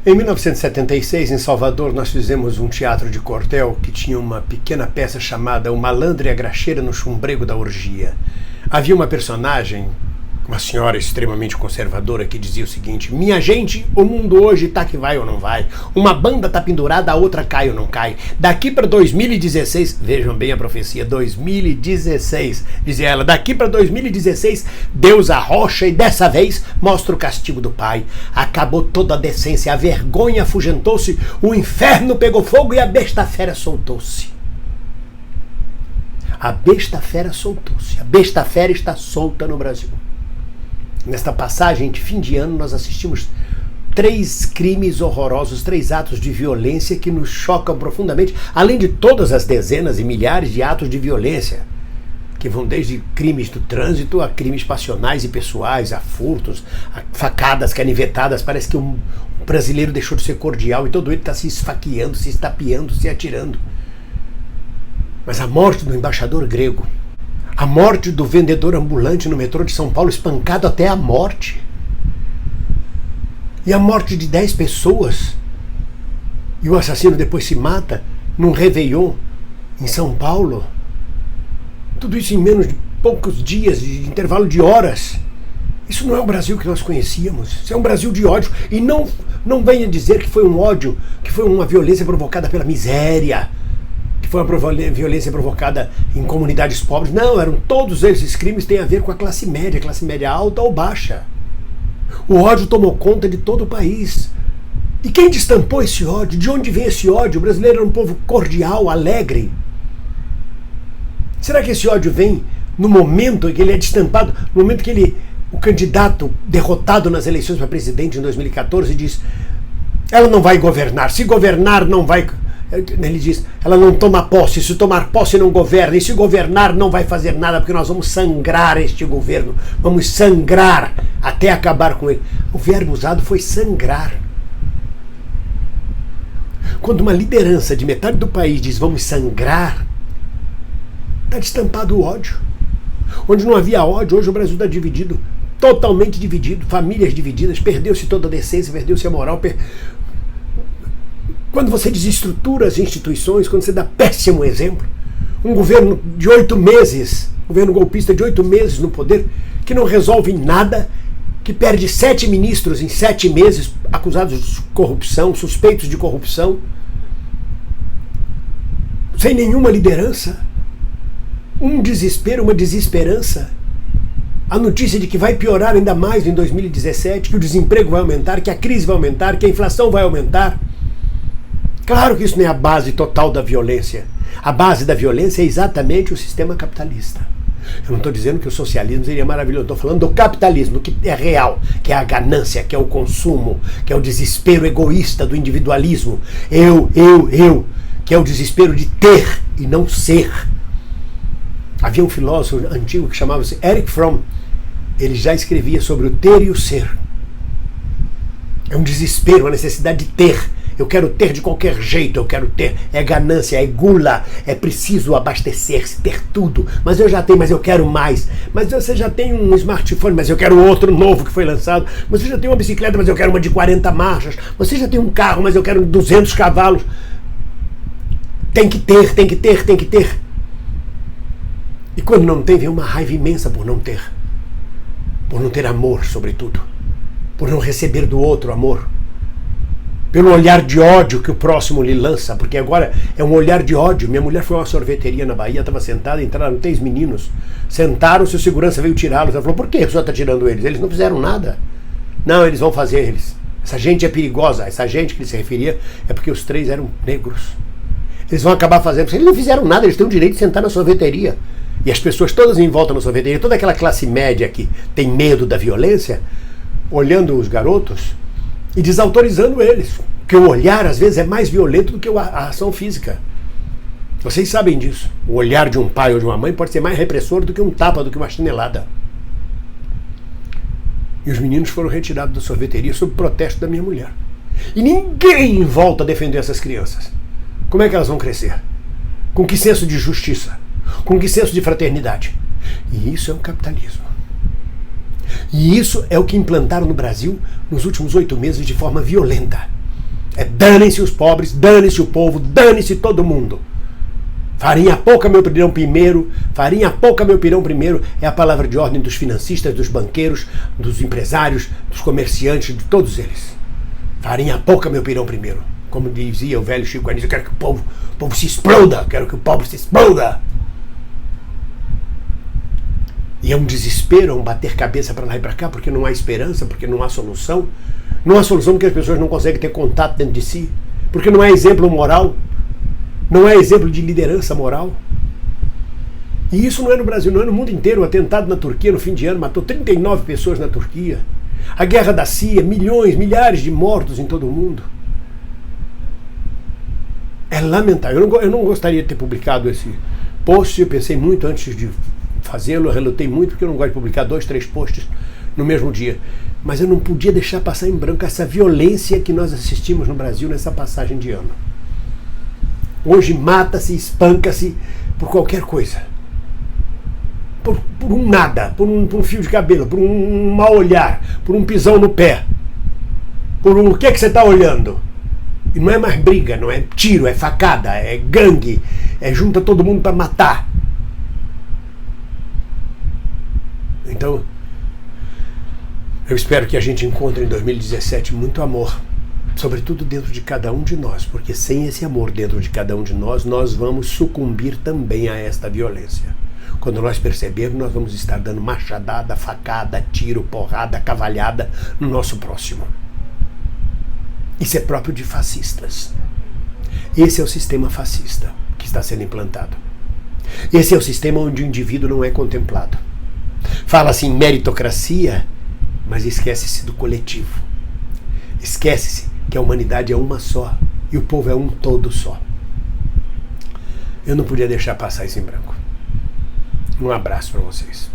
Em 1976, em Salvador, nós fizemos um teatro de cordel que tinha uma pequena peça chamada O Malandro e a Graxeira no Chumbrego da Orgia. Havia uma personagem, uma senhora extremamente conservadora, que dizia o seguinte: minha gente, o mundo hoje tá que vai ou não vai. Uma banda tá pendurada, a outra cai ou não cai. Daqui para 2016, vejam bem a profecia, 2016, dizia ela, daqui para 2016, Deus arrocha e dessa vez mostra o castigo do Pai. Acabou toda a decência, a vergonha afugentou-se, o inferno pegou fogo e a besta fera soltou-se. A besta fera soltou-se. A besta fera está solta no Brasil. Nesta passagem de fim de ano, nós assistimos 3 crimes horrorosos, 3 atos de violência que nos chocam profundamente, além de todas as dezenas e milhares de atos de violência, que vão desde crimes do trânsito a crimes passionais e pessoais, a furtos, a facadas, canivetadas. Parece que um brasileiro deixou de ser cordial e todo ele está se esfaqueando, se estapeando, se atirando. Mas a morte do embaixador grego, a morte do vendedor ambulante no metrô de São Paulo, espancado até a morte, e a morte de 10 pessoas, e o assassino depois se mata num réveillon em São Paulo, tudo isso em menos de poucos dias, de intervalo de horas. Isso não é o Brasil que nós conhecíamos. Isso é um Brasil de ódio. E não venha dizer que foi um ódio, que foi uma violência provocada pela miséria, foi uma violência provocada em comunidades pobres. Não, eram todos esses crimes têm a ver com a classe média alta ou baixa. O ódio tomou conta de todo o país. E quem destampou esse ódio? De onde vem esse ódio? O brasileiro era um povo cordial, alegre. Será que esse ódio vem no momento em que ele é destampado, no momento que o candidato derrotado nas eleições para presidente em 2014 diz: ela não vai governar, se governar não vai... Ele diz, ela não toma posse, se tomar posse não governa, e se governar não vai fazer nada, porque nós vamos sangrar este governo, vamos sangrar até acabar com ele. O verbo usado foi sangrar. Quando uma liderança de metade do país diz vamos sangrar, está destampado o ódio. Onde não havia ódio, hoje o Brasil está dividido, totalmente dividido, famílias divididas, perdeu-se toda a decência, perdeu-se a moral. Quando você desestrutura as instituições, quando você dá péssimo exemplo, um governo de 8 meses, governo golpista de 8 meses no poder, que não resolve nada, que perde 7 ministros em 7 meses, acusados de corrupção, suspeitos de corrupção, sem nenhuma liderança, um desespero, uma desesperança, a notícia de que vai piorar ainda mais em 2017, que o desemprego vai aumentar, que a crise vai aumentar, que a inflação vai aumentar. Claro que isso não é a base total da violência. A base da violência é exatamente o sistema capitalista. Eu não estou dizendo que o socialismo seria maravilhoso, estou falando do capitalismo, do que é real, que é a ganância, que é o consumo, que é o desespero egoísta do individualismo. Eu, que é o desespero de ter e não ser. Havia um filósofo antigo que chamava-se Erich Fromm. Ele já escrevia sobre o ter e o ser. É um desespero, uma necessidade de ter. Eu quero ter de qualquer jeito, eu quero ter. É ganância, é gula, é preciso abastecer-se, ter tudo. Mas eu já tenho, mas eu quero mais. Mas você já tem um smartphone, mas eu quero outro novo que foi lançado. Você já tem uma bicicleta, mas eu quero uma de 40 marchas. Você já tem um carro, mas eu quero 200 cavalos. Tem que ter, tem que ter, tem que ter. E quando não tem, vem uma raiva imensa por não ter. Por não ter amor, sobretudo. Por não receber do outro amor. Pelo olhar de ódio que o próximo lhe lança, porque agora é um olhar de ódio. Minha mulher foi a uma sorveteria na Bahia, estava sentada, entraram 3 meninos, sentaram-se, o segurança veio tirá-los. Ela falou, por que o senhor está tirando eles? Eles não fizeram nada. Não, eles vão fazer eles. Essa gente é perigosa. Essa gente que ele se referia é porque os 3 eram negros. Eles vão acabar fazendo. Eles não fizeram nada, eles têm o direito de sentar na sorveteria. E as pessoas todas em volta na sorveteria, toda aquela classe média que tem medo da violência, olhando os garotos e desautorizando eles. Porque o olhar, às vezes, é mais violento do que a ação física. Vocês sabem disso. O olhar de um pai ou de uma mãe pode ser mais repressor do que um tapa, do que uma chinelada. E os meninos foram retirados da sorveteria sob protesto da minha mulher. E ninguém em volta defendeu essas crianças. Como é que elas vão crescer? Com que senso de justiça? Com que senso de fraternidade? E isso é o capitalismo. E isso é o que implantaram no Brasil nos últimos 8 meses de forma violenta. É danem-se os pobres, dane-se o povo, dane-se todo mundo. Farinha pouca, meu pirão primeiro. Farinha pouca, meu pirão primeiro é a palavra de ordem dos financistas, dos banqueiros, dos empresários, dos comerciantes, de todos eles. Farinha pouca, meu pirão primeiro. Como dizia o velho Chico Anísio, eu quero que o povo se exploda, quero que o povo se exploda. E é um desespero, é um bater cabeça para lá e para cá, porque não há esperança, porque não há solução. Não há solução porque as pessoas não conseguem ter contato dentro de si, porque não há exemplo moral, não há exemplo de liderança moral. E isso não é no Brasil, não é no mundo inteiro. O atentado na Turquia no fim de ano matou 39 pessoas na Turquia. A guerra da Síria, milhões, milhares de mortos em todo o mundo. É lamentável. Eu não gostaria de ter publicado esse post, eu pensei muito antes de fazê-lo, eu relutei muito porque eu não gosto de publicar 2, 3 posts no mesmo dia. Mas eu não podia deixar passar em branco essa violência que nós assistimos no Brasil nessa passagem de ano. Hoje mata-se, espanca-se por qualquer coisa. Por um nada, por um fio de cabelo, por um mau olhar, por um pisão no pé. Por o que você está olhando? E não é mais briga, não é tiro, é facada, é gangue, é junta todo mundo para matar. Então, eu espero que a gente encontre em 2017 muito amor, sobretudo dentro de cada um de nós, porque sem esse amor dentro de cada um de nós, nós vamos sucumbir também a esta violência. Quando nós percebermos, nós vamos estar dando machadada, facada, tiro, porrada, cavalhada no nosso próximo. Isso é próprio de fascistas. Esse é o sistema fascista que está sendo implantado. Esse é o sistema onde o indivíduo não é contemplado. Fala-se em meritocracia, mas esquece-se do coletivo. Esquece-se que a humanidade é uma só e o povo é um todo só. Eu não podia deixar passar isso em branco. Um abraço para vocês.